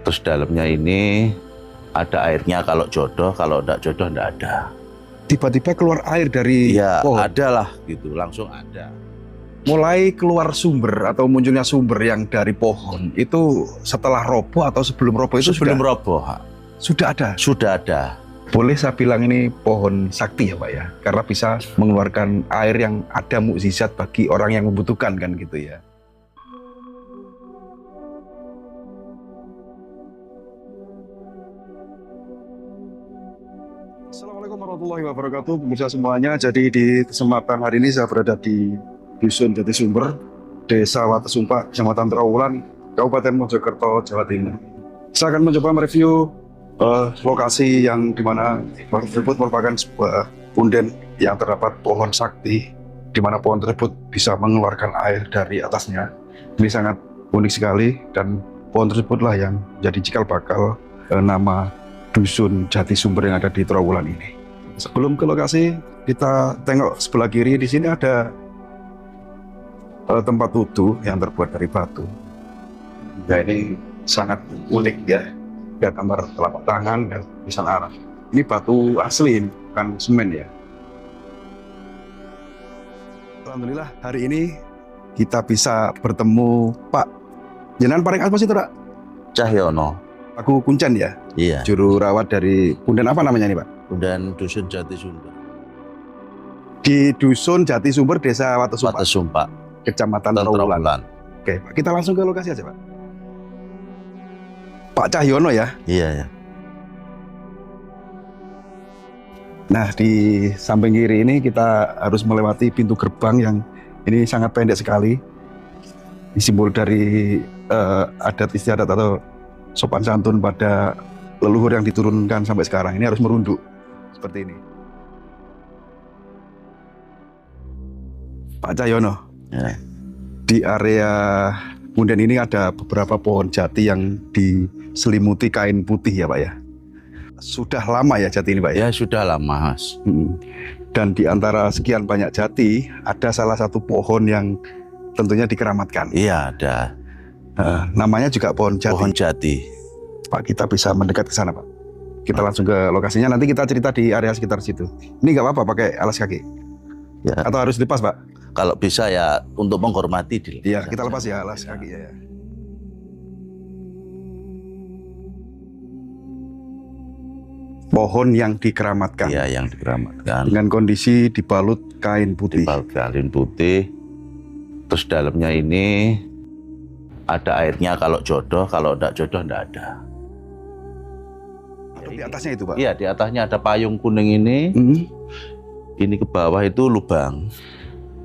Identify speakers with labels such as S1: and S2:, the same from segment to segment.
S1: Terus dalamnya ini ada airnya kalau jodoh, kalau enggak jodoh enggak ada.
S2: Tiba-tiba keluar air dari
S1: Ya,
S2: pohon.
S1: ada lah gitu, langsung ada.
S2: Mulai keluar sumber atau munculnya sumber yang dari pohon itu setelah roboh atau sebelum roboh itu
S1: Sebelum roboh,
S2: sudah ada.
S1: sudah ada.
S2: Boleh saya bilang ini pohon sakti ya Pak ya, karena bisa mengeluarkan air yang ada mukjizat bagi orang yang membutuhkan kan gitu ya. Assalamualaikum warahmatullahi wabarakatuh, pemirsa semuanya. Jadi di kesempatan hari ini saya berada di Dusun Jati Sumber, Desa Watesumpak, Kecamatan Trawulan, Kabupaten Mojokerto, Jawa Timur. Saya akan mencoba mereview lokasi yang dimana tersebut merupakan sebuah punden yang terdapat pohon sakti, di mana pohon tersebut bisa mengeluarkan air dari atasnya. Ini sangat unik sekali dan pohon tersebutlah yang jadi cikal bakal nama Dusun Jati Sumber yang ada di Trawulan ini. Sebelum ke lokasi, kita tengok sebelah kiri. Di sini ada tempat wudhu yang terbuat dari batu. Ya, ini sangat unik ya. Ada gambar telapak tangan dan tulisan Arab. Ini batu asli, bukan semen ya. Alhamdulillah hari ini kita bisa bertemu Pak. Jenengan paling apa sih, Pak?
S1: Cahyono.
S2: Aku Kuncen ya.
S1: Iya.
S2: Juru rawat dari punden apa namanya nih Pak?
S1: Dan Dusun Jati Sumber.
S2: Di Dusun Jati Sumber, Desa Watesumpak,
S1: Watesumpak,
S2: Kecamatan Trawulan. Oke, Pak, kita langsung ke lokasi aja, Pak. Pak Cahyono ya.
S1: Iya ya.
S2: Nah, di samping kiri ini kita harus melewati pintu gerbang yang ini sangat pendek sekali. Simbol dari adat istiadat atau sopan santun pada leluhur yang diturunkan sampai sekarang. Ini harus merunduk seperti ini. Pak Cahyono,
S1: Ya.
S2: di area punden ini ada beberapa pohon jati yang diselimuti kain putih ya Pak ya. Sudah lama ya jati ini Pak ya?
S1: Ya sudah lama, Mas.
S2: Dan di antara sekian banyak jati, ada salah satu pohon yang tentunya dikeramatkan.
S1: Iya ada.
S2: Namanya juga pohon jati.
S1: Pohon jati.
S2: Pak, kita bisa mendekat ke sana Pak. Kita langsung ke lokasinya, nanti kita cerita di area sekitar situ. Ini nggak apa-apa pakai alas kaki?
S1: Ya.
S2: Atau harus dilepas Pak?
S1: Kalau bisa ya untuk menghormati dilepas.
S2: Iya, kita lepas ya alas kaki ya. Pohon yang dikeramatkan.
S1: Iya, yang dikeramatkan.
S2: Dengan kondisi dibalut kain putih.
S1: Dibalut kain putih. Terus dalamnya ini ada airnya kalau jodoh, kalau enggak jodoh enggak ada.
S2: Atau di atasnya itu Pak?
S1: Iya, di atasnya ada payung kuning ini. Ini ke bawah itu lubang.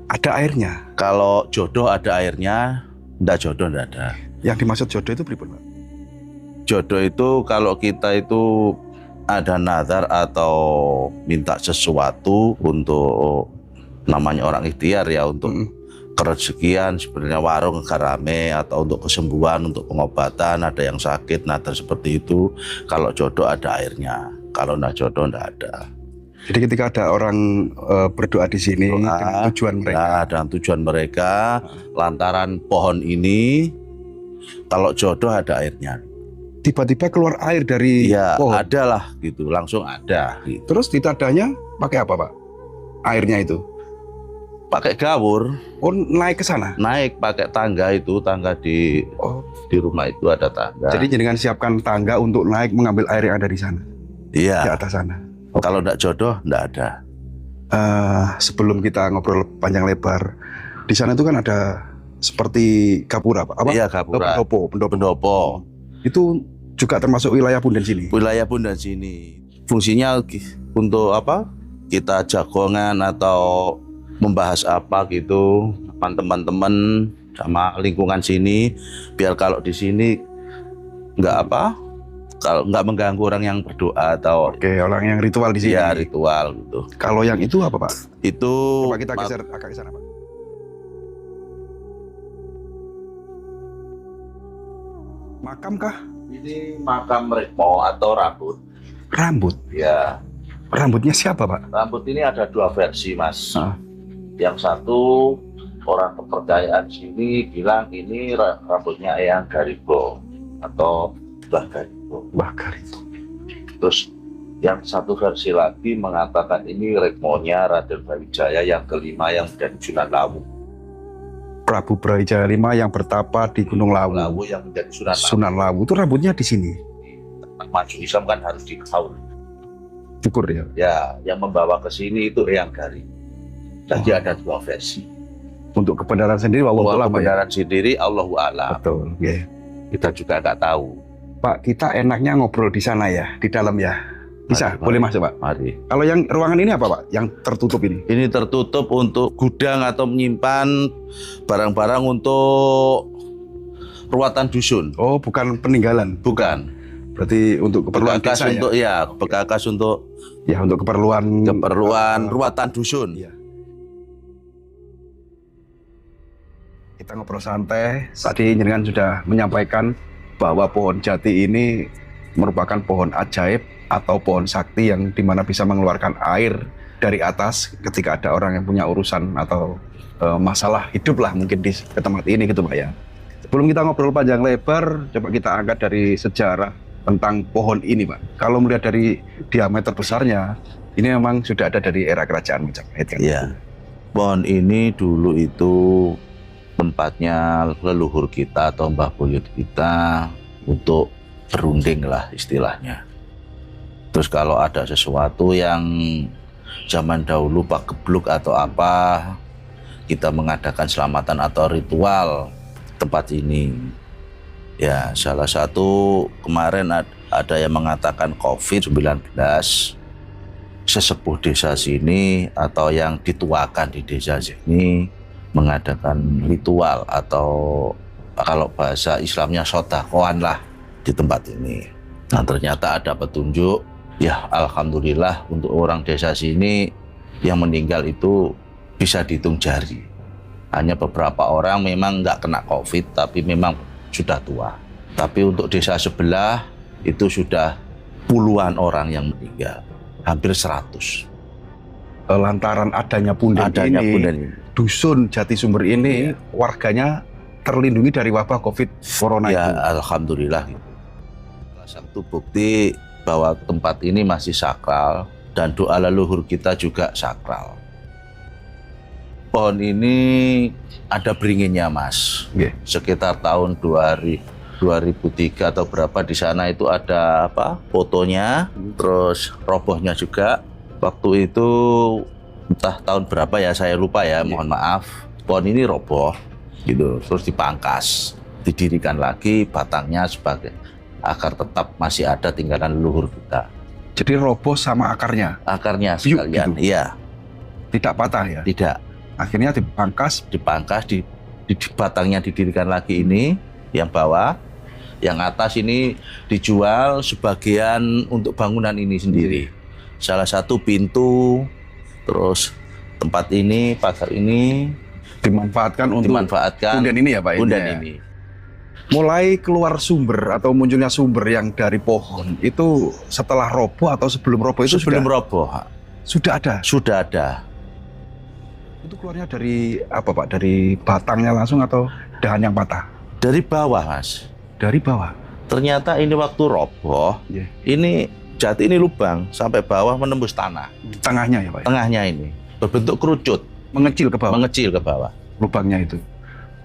S2: Ada airnya?
S1: Kalau jodoh ada airnya, enggak jodoh enggak ada.
S2: Yang dimaksud jodoh itu pripun Pak?
S1: Jodoh itu kalau kita itu ada nazar atau minta sesuatu untuk namanya orang ikhtiar ya, untuk kerezekian, sebenarnya warung rame, atau untuk kesembuhan, untuk pengobatan, ada yang sakit, nazar seperti itu. Kalau jodoh ada airnya, kalau enggak jodoh enggak ada.
S2: Jadi ketika ada orang berdoa di sini dengan tujuan mereka.
S1: Ya, dengan tujuan mereka, lantaran pohon ini, kalau jodoh ada airnya.
S2: Tiba-tiba keluar air dari pohon.
S1: Ada lah gitu, langsung ada. Gitu.
S2: Terus ditandanya pakai apa Pak? Airnya itu?
S1: Pakai gawur.
S2: Oh, naik ke sana?
S1: Naik pakai tangga itu, tangga di rumah itu ada tangga.
S2: Jadi jenengan siapkan tangga untuk naik mengambil air yang ada di sana?
S1: Iya.
S2: Di atas sana?
S1: Kalau enggak jodoh, enggak ada.
S2: Sebelum kita ngobrol panjang lebar, di sana itu kan ada seperti gapura Pak? Apa?
S1: Iya, gapura. Pendopo.
S2: Itu juga termasuk wilayah punden sini?
S1: Wilayah punden sini. Fungsinya untuk apa? Kita jagongan atau membahas apa gitu, teman-teman sama lingkungan sini, biar kalau di sini nggak apa, kalau nggak mengganggu orang yang berdoa atau
S2: orang yang ritual di sini.
S1: Iya, ritual gitu.
S2: Kalau yang itu apa Pak?
S1: Itu
S2: coba kita geser agak ke sana Pak. Makam kah?
S1: Ini makam Rekmo atau rambut.
S2: Rambut?
S1: Ya.
S2: Rambutnya siapa Pak?
S1: Rambut ini ada dua versi Mas. Yang satu orang kepercayaan sini bilang ini rambutnya Eyang Garibo atau bahkan itu.
S2: Bakar itu.
S1: Terus yang satu versi lagi mengatakan ini Retmonya Raden Brawijaya yang kelima yang menjadi Sunan Lawu.
S2: Prabu Brawijaya V yang bertapa di Gunung Lawu.
S1: Lawu yang menjadi Sunan Lawu.
S2: Sunan Lawu itu rambutnya di sini.
S1: Maju Islam kan harus dikaul.
S2: Syukur ya.
S1: Ya, yang membawa ke sini itu Eyang Garing. Jadi ada dua versi.
S2: Untuk kebenaran sendiri wallahu a'lam ya.
S1: Kebenaran sendiri Allahu a'lam.
S2: Betul. Yeah.
S1: Kita juga nggak tahu.
S2: Pak, kita enaknya ngobrol di sana ya, di dalam ya. Bisa,
S1: Mari,
S2: boleh
S1: mari.
S2: masuk Pak.
S1: Mari.
S2: Kalau yang ruangan ini apa Pak? Yang tertutup ini?
S1: Ini tertutup untuk gudang atau menyimpan barang-barang untuk ruatan dusun.
S2: Oh, bukan peninggalan.
S1: Bukan.
S2: Berarti untuk keperluan
S1: Bekas
S2: desa
S1: untuk bekas untuk
S2: ya? Ya, untuk keperluan
S1: ruatan dusun.
S2: Iya. Kita ngobrol santai. Tadi jenengan sudah menyampaikan bahwa pohon jati ini merupakan pohon ajaib atau pohon sakti yang dimana bisa mengeluarkan air dari atas ketika ada orang yang punya urusan atau masalah hidup lah mungkin di tempat ini gitu Pak ya. Sebelum kita ngobrol panjang lebar, coba kita angkat dari sejarah tentang pohon ini Pak. Kalau melihat dari diameter besarnya, ini memang sudah ada dari era kerajaan Majapahit kan?
S1: Iya. Pohon ini dulu itu tempatnya leluhur kita atau mbah buyut kita untuk berunding lah istilahnya. Terus kalau ada sesuatu yang zaman dahulu Pak Gebluk atau apa, kita mengadakan selamatan atau ritual tempat ini. Ya, salah satu kemarin ada yang mengatakan COVID-19, sesepuh desa sini atau yang dituakan di desa sini mengadakan ritual atau kalau bahasa Islamnya sodakoan lah di tempat ini. Nah, ternyata ada petunjuk, ya alhamdulillah untuk orang desa sini yang meninggal itu bisa dihitung jari. Hanya beberapa orang memang nggak kena COVID tapi memang sudah tua. Tapi untuk desa sebelah itu sudah puluhan orang yang meninggal, hampir 100.
S2: Lantaran adanya punden ini, dusun Jati Sumber ini warganya terlindungi dari wabah COVID corona
S1: ya,
S2: itu.
S1: Alhamdulillah. Salah satu bukti bahwa tempat ini masih sakral dan doa leluhur kita juga sakral. Pohon ini ada beringinnya Mas.
S2: Yeah.
S1: Sekitar tahun 2003 atau berapa di sana itu ada apa? Fotonya, terus robohnya juga. Waktu itu entah tahun berapa ya saya lupa ya, mohon maaf. Pohon ini roboh gitu, terus dipangkas, didirikan lagi batangnya sebagai akar tetap masih ada tinggalan leluhur kita.
S2: Jadi roboh sama akarnya?
S1: Akarnya sekalian,
S2: gitu.
S1: Iya.
S2: Tidak patah ya?
S1: Tidak.
S2: Akhirnya dipangkas,
S1: di batangnya didirikan lagi ini, yang bawah, yang atas ini dijual sebagian untuk bangunan ini sendiri. Salah satu pintu, terus tempat ini, pagar ini
S2: dimanfaatkan untuk punden ini ya Pak?
S1: Punden
S2: ya?
S1: ini.
S2: Mulai keluar sumber atau munculnya sumber yang dari pohon itu setelah roboh atau sebelum roboh itu
S1: sebelum roboh
S2: sudah ada?
S1: Sudah ada.
S2: Itu keluarnya dari apa Pak? Dari batangnya langsung atau dahan yang patah?
S1: Dari bawah Mas.
S2: Dari bawah?
S1: Ternyata ini waktu roboh, ini jati ini lubang sampai bawah menembus tanah.
S2: Di tengahnya ya Pak?
S1: Tengahnya ini berbentuk kerucut.
S2: Mengecil ke bawah?
S1: Mengecil ke bawah.
S2: Lubangnya itu.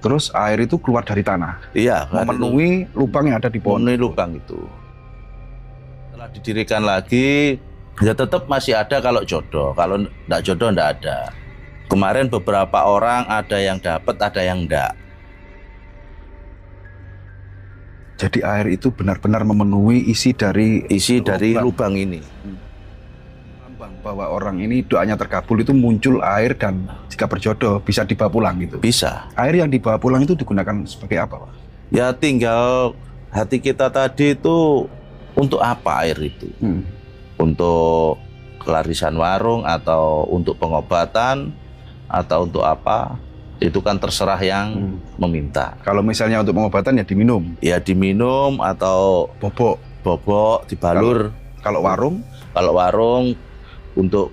S2: Terus air itu keluar dari tanah?
S1: Iya.
S2: Memenuhi lubang yang ada di pohon?
S1: Memenuhi lubang itu. Setelah didirikan lagi, ya tetap masih ada kalau jodoh. Kalau enggak jodoh enggak ada. Kemarin beberapa orang ada yang dapat, ada yang enggak.
S2: Jadi air itu benar-benar memenuhi isi dari
S1: lubang ini.
S2: Lambang bahwa orang ini doanya terkabul itu muncul air dan jika berjodoh bisa dibawa pulang gitu.
S1: Bisa.
S2: Air yang dibawa pulang itu digunakan sebagai apa Pak?
S1: Ya tinggal hati kita tadi itu untuk apa air itu? Untuk kelarisan warung atau untuk pengobatan atau untuk apa? Itu kan terserah yang meminta.
S2: Kalau misalnya untuk pengobatan ya diminum?
S1: Ya diminum atau bobok dibalur.
S2: Kalau warung?
S1: Kalau warung untuk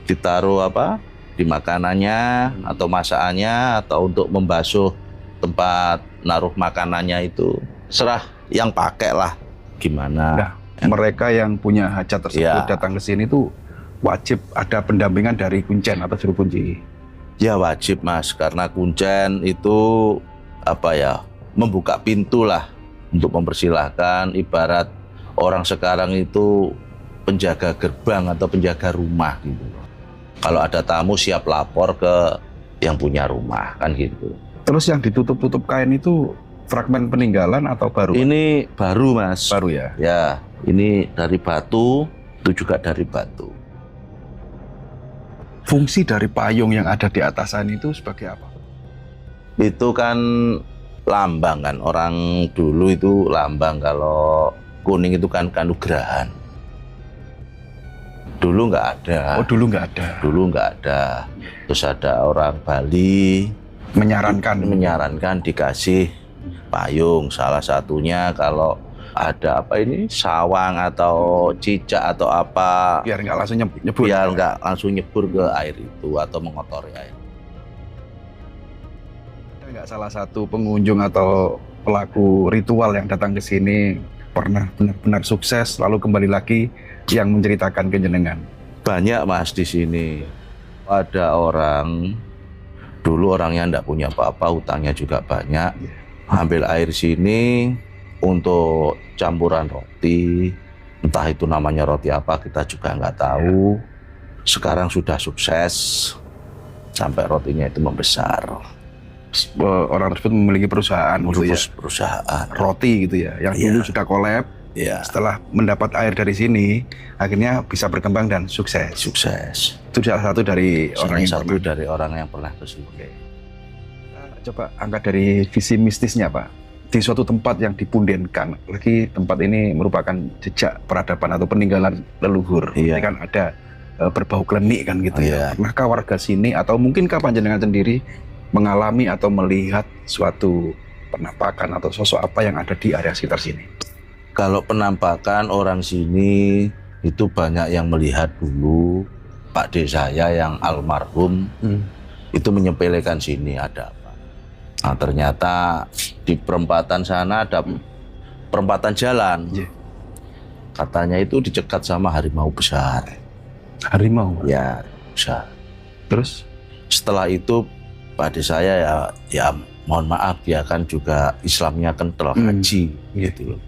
S1: ditaruh apa? Di makanannya atau masakannya atau untuk membasuh tempat naruh makanannya itu serah yang pakai lah. gimana.
S2: Nah, mereka yang punya hajat tersebut datang ke sini tuh wajib ada pendampingan dari kuncen atau juru kunci.
S1: Ya wajib Mas, karena kuncen itu apa ya, membuka pintu lah untuk mempersilahkan. Ibarat orang sekarang itu penjaga gerbang atau penjaga rumah gitu. Kalau ada tamu siap lapor ke yang punya rumah kan gitu.
S2: Terus yang ditutup-tutup kain itu fragmen peninggalan atau baru?
S1: Ini baru Mas.
S2: Baru ya?
S1: Ya, ini dari batu, itu juga dari batu.
S2: Fungsi dari payung yang ada di atasan itu sebagai apa?
S1: Itu kan lambang kan, orang dulu itu lambang. Kalau kuning itu kan kanugrahan. Dulu nggak ada.
S2: Oh, dulu nggak ada.
S1: Dulu nggak ada. Terus ada orang Bali menyarankan dikasih payung. Salah satunya kalau ada apa ini sawang atau cicak atau apa,
S2: Biar nggak langsung nyebur.
S1: biar nggak langsung nyebur ke air itu atau mengotori air.
S2: Ada nggak salah satu pengunjung atau pelaku ritual yang datang ke sini pernah benar-benar sukses lalu kembali lagi yang menceritakan kejenengan?
S1: Banyak Mas di sini. Ada orang dulu orangnya nggak punya apa-apa, utangnya juga banyak. Ambil air sini untuk campuran roti, entah itu namanya roti apa kita juga nggak tahu. Sekarang sudah sukses sampai rotinya itu membesar.
S2: Orang tersebut memiliki perusahaan, gitu ya?
S1: Perusahaan
S2: Roti gitu ya, yang dulu sudah kolab.
S1: ya,
S2: Setelah mendapat air dari sini, akhirnya bisa berkembang dan sukses.
S1: sukses.
S2: Itu salah satu dari orang yang
S1: Satu
S2: pernah.
S1: dari orang yang pernah ke sini.
S2: Coba angkat dari visi mistisnya Pak. Di suatu tempat yang dipundenkan, lagi tempat ini merupakan jejak peradaban atau peninggalan leluhur.
S1: Iya.
S2: Ini kan ada berbau klenik kan gitu ya.
S1: Iya.
S2: Pernahkah warga sini atau mungkinkah panjenengan sendiri mengalami atau melihat suatu penampakan atau sosok apa yang ada di area sekitar sini?
S1: Kalau penampakan orang sini itu banyak yang melihat dulu. Pak D saya yang almarhum itu menyepelekan sini ada apa. Nah ternyata di perempatan sana ada perempatan jalan.
S2: Yeah.
S1: Katanya itu dicegat sama harimau besar.
S2: Harimau?
S1: Ya besar.
S2: Terus?
S1: Setelah itu Pak D saya ya mohon maaf, dia kan juga Islamnya kental haji gitu.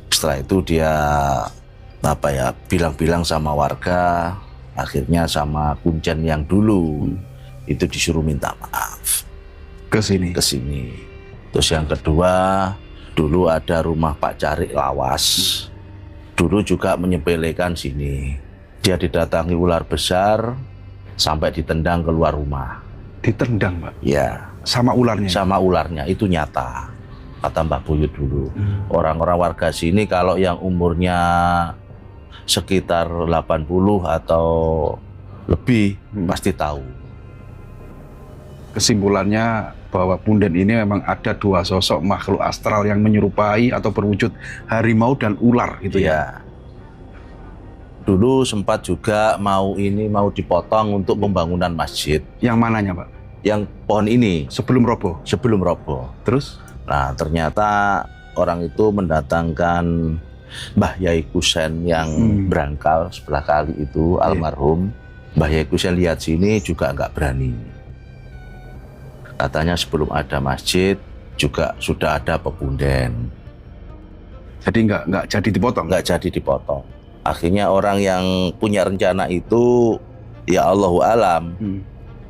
S1: Setelah itu dia apa ya bilang-bilang sama warga, akhirnya sama kuncen yang dulu itu disuruh minta maaf
S2: Ke sini?
S1: ke sini. Terus yang kedua, dulu ada rumah Pak Carik Lawas, dulu juga menyepelekan sini. Dia didatangi ular besar sampai ditendang keluar rumah.
S2: Ditendang Pak?
S1: Ya,
S2: Sama ularnya?
S1: sama ularnya, itu nyata. Kata Mbak Buyut dulu. Orang-orang warga sini kalau yang umurnya sekitar 80 atau lebih pasti tahu.
S2: Kesimpulannya bahwa punden ini memang ada dua sosok makhluk astral yang menyerupai atau berwujud harimau dan ular gitu ya.
S1: Ya. Dulu sempat juga mau dipotong untuk pembangunan masjid.
S2: Yang mananya Pak?
S1: Yang pohon ini
S2: Sebelum roboh?
S1: sebelum roboh.
S2: Terus?
S1: Nah ternyata orang itu mendatangkan Mbah Yai Kusen yang berangkal sebelah kali itu almarhum. Mbah Yai Kusen lihat sini juga nggak berani. Katanya sebelum ada masjid juga sudah ada pepunden.
S2: Jadi nggak jadi dipotong?
S1: Nggak jadi dipotong. Akhirnya orang yang punya rencana itu ya Allahu alam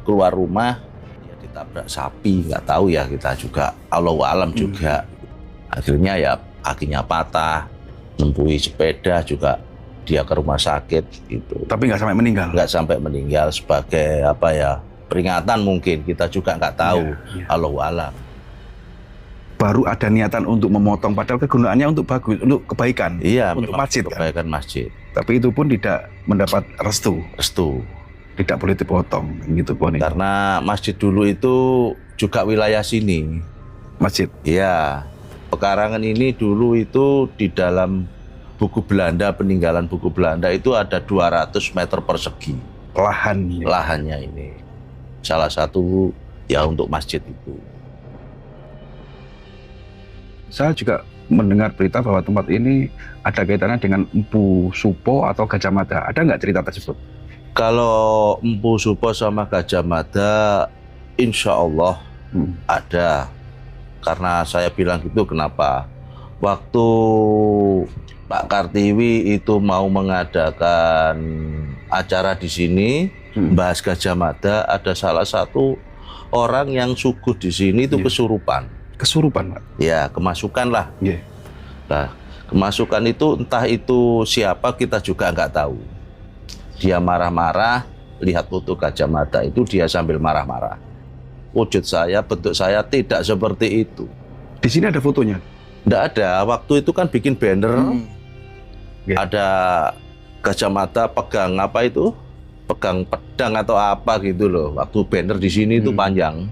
S1: keluar rumah ya ditabrak sapi, nggak tahu ya kita juga Allahu alam juga. Akhirnya ya kakinya patah, nempuhi sepeda juga dia ke rumah sakit gitu.
S2: Tapi nggak sampai meninggal?
S1: Nggak sampai meninggal, sebagai apa ya peringatan mungkin, kita juga nggak tahu.
S2: Iya.
S1: Allahu alam.
S2: Baru ada niatan untuk memotong, padahal kegunaannya untuk bagus, untuk kebaikan,
S1: Iya,
S2: untuk
S1: memang
S2: masjid kan?
S1: kebaikan masjid.
S2: Tapi itu pun tidak mendapat restu, tidak boleh dipotong gitu pun.
S1: Karena masjid dulu itu juga wilayah sini.
S2: Masjid?
S1: Iya, pekarangan ini dulu itu di dalam buku Belanda, peninggalan buku Belanda itu ada 200 meter persegi lahannya ini. Salah satu ya untuk masjid itu.
S2: Saya juga mendengar berita bahwa tempat ini ada kaitannya dengan Empu Supo atau Gajah Mada. Ada nggak cerita tersebut?
S1: Kalau Empu Supo sama Gajah Mada, insya Allah ada. Karena saya bilang gitu kenapa? Waktu Pak Kartiwi itu mau mengadakan acara di sini, bahas Gajah Mada, ada salah satu orang yang suguh di sini itu kesurupan.
S2: Kesurupan, Pak?
S1: Ya, kemasukan lah. Nah, kemasukan itu entah itu siapa kita juga nggak tahu. Dia marah-marah, lihat foto Gajah Mada itu dia sambil marah-marah. Wujud saya, bentuk saya tidak seperti itu.
S2: Di sini ada fotonya?
S1: Nggak ada. Waktu itu kan bikin banner, ada Gajah Mada pegang apa itu? Pegang pedang atau apa gitu loh. Waktu banner di sini itu panjang.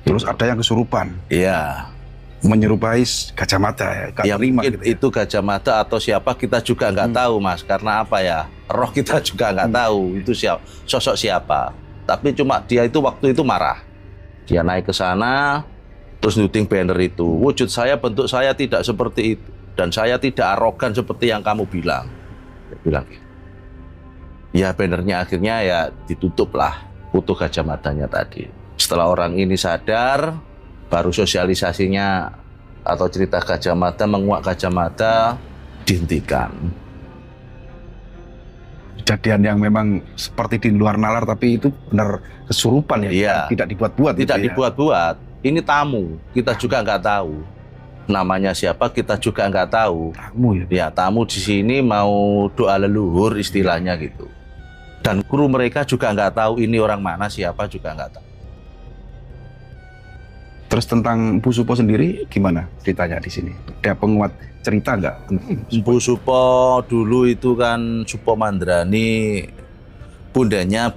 S2: Terus ada yang kesurupan?
S1: Iya.
S2: Menyerupai Gajah Mada ya?
S1: Ya mungkin gitu ya? Itu Gajah Mada atau siapa kita juga nggak tahu, Mas. Karena apa ya? Roh kita juga nggak tahu itu sosok siapa. Tapi cuma dia itu waktu itu marah. Dia naik ke sana, terus nyuting banner itu. Wujud saya, bentuk saya tidak seperti itu. Dan saya tidak arogan seperti yang kamu bilang. Dia bilang gitu. Ya bannernya akhirnya ya ditutup lah foto Gajah Madanya tadi. Setelah orang ini sadar, baru sosialisasinya atau cerita Gajah Mada, menguak Gajah Mada dihentikan.
S2: Kejadian yang memang seperti di luar nalar, tapi itu benar kesurupan ya?
S1: Iya.
S2: Tidak dibuat-buat?
S1: Tidak
S2: gitu
S1: dibuat-buat. Ini tamu, kita juga nggak tahu. Namanya siapa kita juga nggak tahu.
S2: Tamu ya?
S1: Ya, tamu di sini mau doa leluhur istilahnya gitu. Dan kru mereka juga nggak tahu ini orang mana, siapa juga nggak tahu.
S2: Terus tentang Empu Supo sendiri gimana ceritanya di sini? Ada penguat cerita nggak?
S1: Empu Supo dulu itu kan Supo Mandrani, bundanya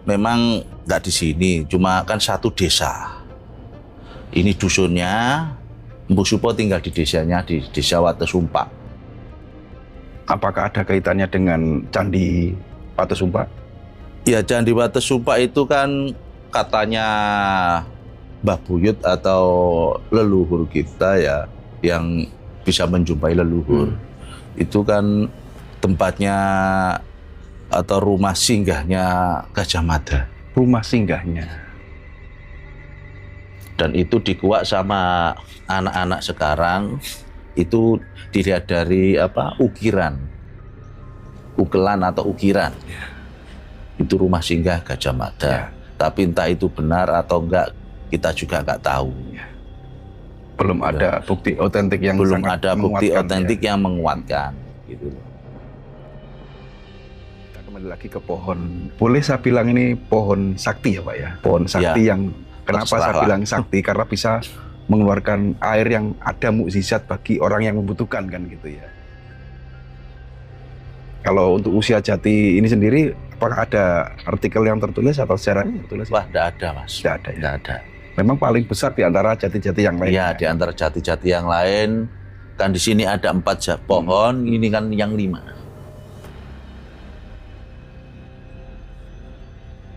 S1: memang nggak di sini, cuma kan satu desa. Ini dusunnya, Empu Supo tinggal di desanya, di desa Watesumpa.
S2: Apakah ada kaitannya dengan Candi Watesumpa?
S1: Ya, Candi Watesumpa itu kan katanya Mbah Buyut atau leluhur kita ya, yang bisa menjumpai leluhur. Itu kan tempatnya atau rumah singgahnya Gajah Mada.
S2: Rumah singgahnya.
S1: Dan itu dikuak sama anak-anak sekarang, itu dilihat dari apa? Ukiran. Ukelan atau ukiran. Itu rumah singgah Gajah Mada. Tapi entah itu benar atau enggak, kita juga nggak tahu.
S2: Belum ada bukti otentik yang
S1: belum
S2: sangat
S1: ada bukti otentik
S2: ya,
S1: yang menguatkan gitu.
S2: Kita kembali lagi ke pohon. Boleh saya bilang ini pohon sakti ya, Pak ya? Pohon sakti
S1: Ya,
S2: yang kenapa saya bilang sakti? Karena bisa mengeluarkan air yang ada mukjizat bagi orang yang membutuhkan kan gitu ya. Kalau untuk usia jati ini sendiri, apakah ada artikel yang tertulis atau secara tertulis?
S1: Wah, tidak ada, Mas.
S2: Tidak ada ya?
S1: Tidak ada.
S2: Memang paling besar di antara jati-jati yang lain.
S1: Ya, di antara jati-jati yang lain, kan di sini ada 4 pohon, ini kan yang 5.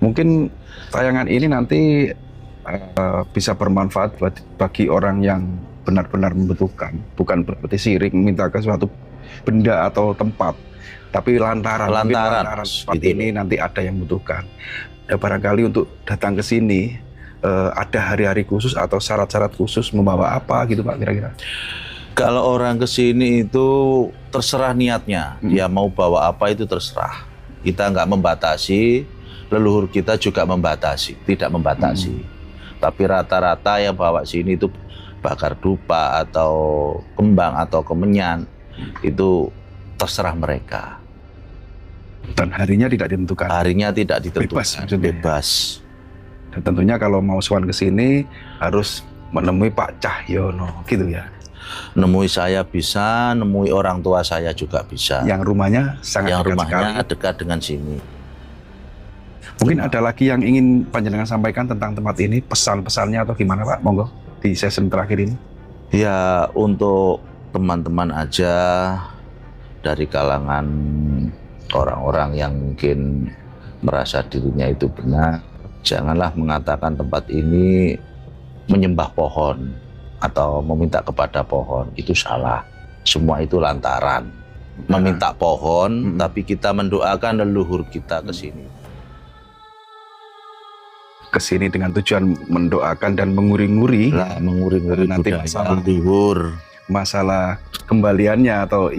S2: Mungkin tayangan ini nanti bisa bermanfaat bagi orang yang benar-benar membutuhkan. Bukan berarti sirik minta ke suatu benda atau tempat, tapi lantaran seperti
S1: gitu
S2: ini nanti ada yang membutuhkan. Ya, barangkali untuk datang ke sini ada hari-hari khusus atau syarat-syarat khusus membawa apa gitu Pak kira-kira?
S1: Kalau orang ke sini itu terserah niatnya, ya mau bawa apa itu terserah. Kita nggak membatasi, leluhur kita juga tidak membatasi. Tapi rata-rata yang bawa sini itu bakar dupa atau kembang atau kemenyan, itu terserah mereka.
S2: Dan harinya tidak ditentukan? Harinya tidak ditentukan.
S1: Bebas.
S2: Dan tentunya kalau mau sowan ke sini harus menemui Pak Cahyono gitu ya.
S1: Nemui saya bisa, nemui orang tua saya juga bisa.
S2: Yang rumahnya sangat
S1: dekat dengan sini.
S2: Mungkin ada lagi yang ingin panjenengan sampaikan tentang tempat ini, pesan-pesannya atau gimana Pak? Monggo di sesi terakhir ini.
S1: Ya, untuk teman-teman aja dari kalangan orang-orang yang mungkin merasa dirinya itu benar, janganlah mengatakan tempat ini menyembah pohon. atau meminta kepada pohon itu salah. Semua itu lantaran meminta pohon, tapi kita mendoakan leluhur kita ke sini.
S2: Ke sini dengan tujuan mendoakan dan menguri-nguri
S1: Nah, menguri-nguri
S2: nanti
S1: budaya
S2: masalah
S1: leluhur.
S2: masalah kembaliannya atau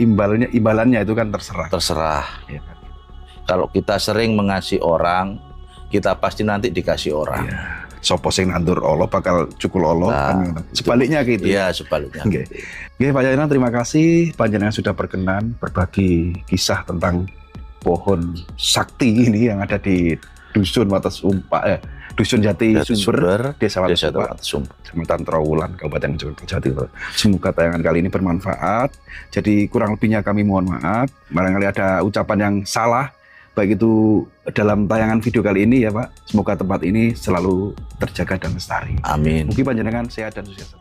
S2: imbalannya itu kan terserah.
S1: Terserah.
S2: Ya.
S1: Kalau kita sering mengasihi orang, kita pasti nanti dikasih orang.
S2: Ya. Sopo sing nandur Allah bakal cukul Allah.
S1: Nah,
S2: sebaliknya gitu.
S1: Iya, sebaliknya.
S2: Oke. Oke, Pak Jana, terima kasih panjenengan sudah berkenan berbagi kisah tentang pohon sakti ini yang ada di Dusun Watesumpa, Dusun Jati Sumber, Desa Watesumpa, Kecamatan Trawulan, Kabupaten Mojokerto, Jawa Timur. Semoga tayangan kali ini bermanfaat. Jadi kurang lebihnya kami mohon maaf. Barangkali ada ucapan yang salah, baik itu dalam tayangan video kali ini ya Pak. Semoga tempat ini selalu terjaga dan lestari.
S1: Amin.
S2: Mungkin panjenengan sehat dan sukses.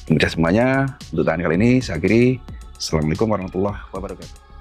S2: Kemudian semuanya, untuk tayangan kali ini saya akhiri. Assalamualaikum warahmatullahi wabarakatuh.